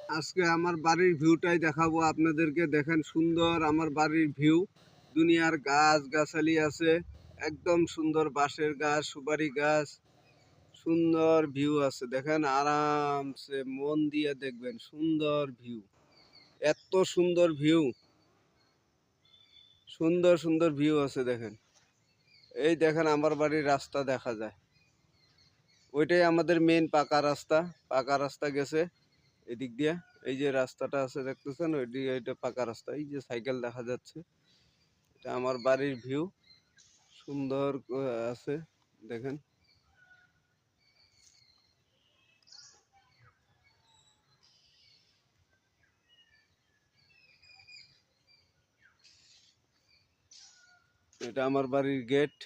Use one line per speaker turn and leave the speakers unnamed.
আজকে আমার বাড়ির ভিউটাই দেখাবো আপনাদেরকে। দেখেন সুন্দর আমার বাড়ির ভিউ। দুনিয়ার গাছ গাছালি আছে, একদম সুন্দর বাঁশের গাছ, সুপারি গাছ, সুন্দর ভিউ আছে। দেখেন আরামসে মন দিয়ে দেখবেন, সুন্দর ভিউ, এত সুন্দর ভিউ, সুন্দর সুন্দর ভিউ আছে। দেখেন, এই দেখেন আমার বাড়ির রাস্তা দেখা যায়, ওইটাই আমাদের মেন পাকা রাস্তা। পাকা রাস্তা গেছে এদিক দিয়ে, এই যে রাস্তাটা আছে দেখতেছেন, ওইদিকে এটা পাকা রাস্তা। এই যে সাইকেল দেখা যাচ্ছে, এটা আমার বাড়ির ভিউ, সুন্দর আছে। দেখেন, এটা আমার বাড়ির গেট।